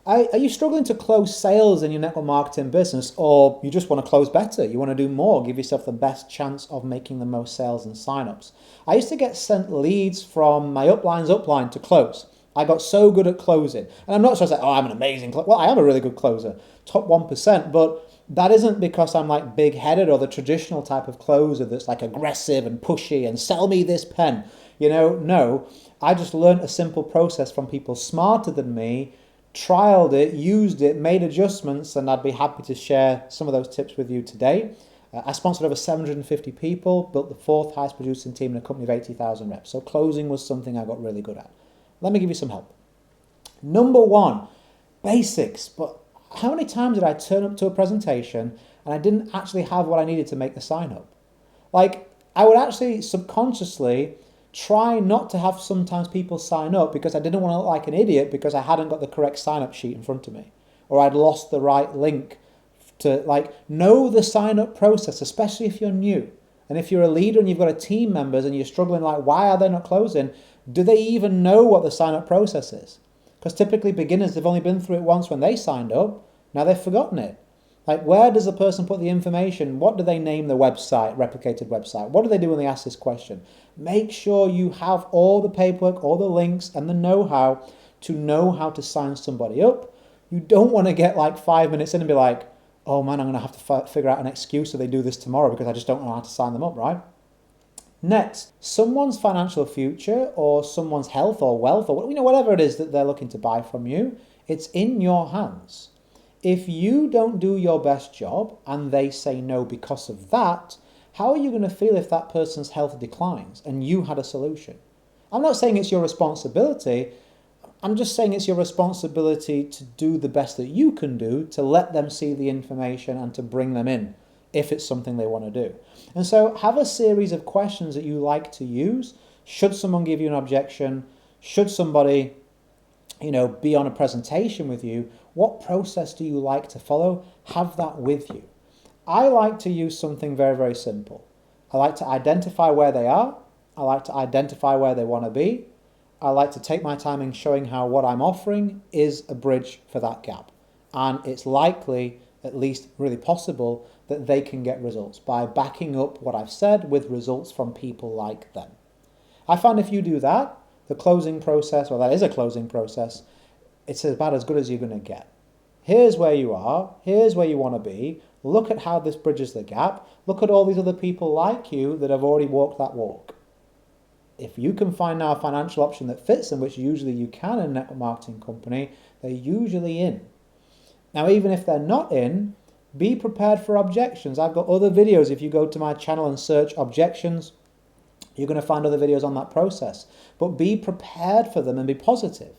Are you struggling to close sales in your network marketing business, or you just want to close better? You want to do more, give yourself the best chance of making the most sales and signups. I used to get sent leads from my upline to close. I got so good at closing. And I'm not sure to say, oh, I'm an amazing closer. Well, I am a really good closer, top 1%, but that isn't because I'm like big-headed or the traditional type of closer that's like aggressive and pushy and sell me this pen. No. I just learned a simple process from people smarter than me, trialed it, used it, made adjustments, and I'd be happy to share some of those tips with you today. I sponsored over 750 people, built the fourth highest producing team in a company of 80,000 reps. So closing was something I got really good at. Let me give you some help. Number one, basics. But how many times did I turn up to a presentation and I didn't actually have what I needed to make the sign up? Like, I would actually subconsciously try not to have sometimes people sign up because I didn't want to look like an idiot because I hadn't got the correct sign up sheet in front of me, or I'd lost the right link to know the sign up process, especially if you're new. And if you're a leader and you've got a team members and you're struggling, like, why are they not closing? Do they even know what the sign up process is? Because typically beginners, they've only been through it once when they signed up. Now they've forgotten it. Like, where does the person put the information? What do they name the website, replicated website? What do they do when they ask this question? Make sure you have all the paperwork, all the links, and the know-how to know how to sign somebody up. You don't want to get like 5 minutes in and be like, oh man, I'm going to have to figure out an excuse so they do this tomorrow because I just don't know how to sign them up, right? Next, someone's financial future or someone's health or wealth or whatever it is that they're looking to buy from you, it's in your hands. If you don't do your best job and they say no because of that, how are you going to feel if that person's health declines and you had a solution? I'm not saying it's your responsibility. I'm just saying it's your responsibility to do the best that you can do to let them see the information and to bring them in if it's something they want to do. And so have a series of questions that you like to use. Should someone give you an objection? Should somebody be on a presentation with you? What process do you like to follow? Have that with you. I like to use something very, very simple. I like to identify where they are. I like to identify where they want to be. I like to take my time in showing how what I'm offering is a bridge for that gap. And it's likely, at least really possible, that they can get results by backing up what I've said with results from people like them. I find if you do that, the closing process, well, that is a closing process, it's about as good as you're going to get. Here's where you are. Here's where you want to be. Look at how this bridges the gap. Look at all these other people like you that have already walked that walk. If you can find now a financial option that fits them, which usually you can in a network marketing company, they're usually in. Now, even if they're not in, be prepared for objections. I've got other videos. If you go to my channel and search objections, you're going to find other videos on that process. But be prepared for them and be positive.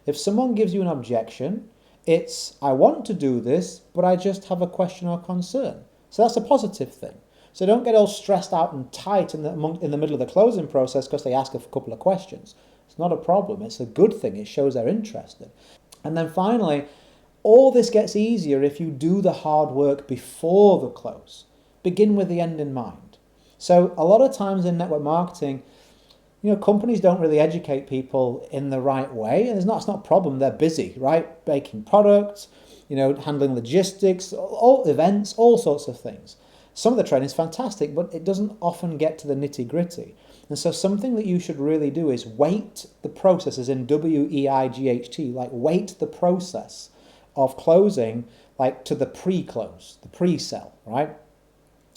If someone gives you an objection, it's, I want to do this, but I just have a question or concern. So that's a positive thing. So don't get all stressed out and tight in the middle of the closing process because they ask a couple of questions. It's not a problem. It's a good thing. It shows they're interested. And then finally, all this gets easier if you do the hard work before the close. Begin with the end in mind. So a lot of times in network marketing, companies don't really educate people in the right way. And it's not a problem. They're busy, right? Making products, handling logistics, all events, all sorts of things. Some of the training is fantastic, but it doesn't often get to the nitty-gritty. And so something that you should really do is weight the process, as in WEIGHT, weight the process of closing to the pre-close, the pre-sell, right?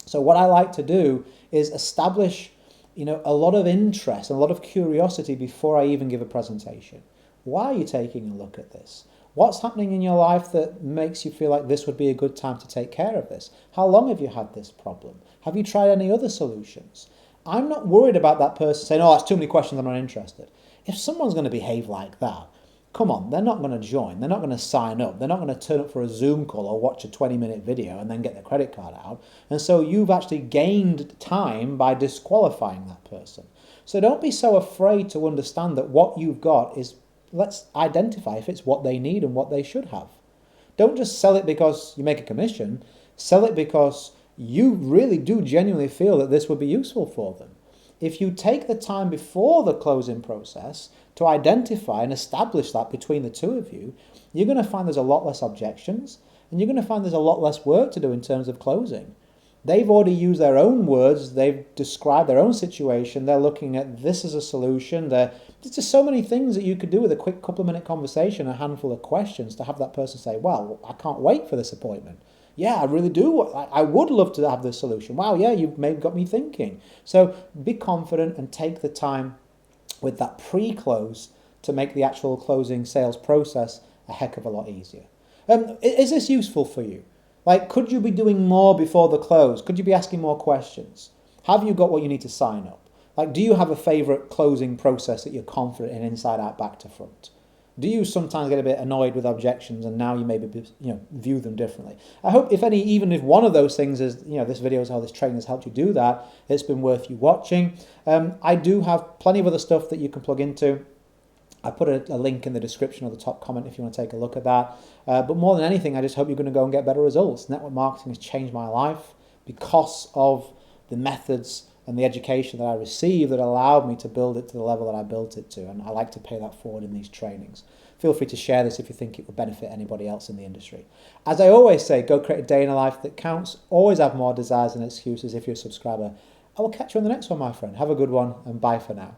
So what I like to do is establish a lot of interest, a lot of curiosity before I even give a presentation. Why are you taking a look at this? What's happening in your life that makes you feel like this would be a good time to take care of this? How long have you had this problem? Have you tried any other solutions? I'm not worried about that person saying, oh, that's too many questions, I'm not interested. If someone's going to behave like that, come on, they're not going to join. They're not going to sign up. They're not going to turn up for a Zoom call or watch a 20-minute video and then get their credit card out. And so you've actually gained time by disqualifying that person. So don't be so afraid to understand that what you've got is, let's identify if it's what they need and what they should have. Don't just sell it because you make a commission. Sell it because you really do genuinely feel that this would be useful for them. If you take the time before the closing process to identify and establish that between the two of you, you're going to find there's a lot less objections, and you're going to find there's a lot less work to do in terms of closing. They've already used their own words, they've described their own situation, they're looking at this as a solution. There's just so many things that you could do with a quick couple of minute conversation, a handful of questions to have that person say, well, I can't wait for this appointment. Yeah, I really do. I would love to have this solution. Wow, yeah, you've maybe got me thinking. So be confident and take the time with that pre-close to make the actual closing sales process a heck of a lot easier. Is this useful for you? Like, could you be doing more before the close? Could you be asking more questions? Have you got what you need to sign up? Like, do you have a favorite closing process that you're confident in inside out, back to front? Do you sometimes get a bit annoyed with objections and now you maybe view them differently? I hope even if one of those things is, this video is how this training has helped you do that, it's been worth you watching. I do have plenty of other stuff that you can plug into. I put a link in the description or the top comment if you want to take a look at that. But more than anything, I just hope you're going to go and get better results. Network marketing has changed my life because of the methods and the education that I received that allowed me to build it to the level that I built it to. And I like to pay that forward in these trainings. Feel free to share this if you think it would benefit anybody else in the industry. As I always say, go create a day in a life that counts. Always have more desires than excuses if you're a subscriber. I will catch you on the next one, my friend. Have a good one, and bye for now.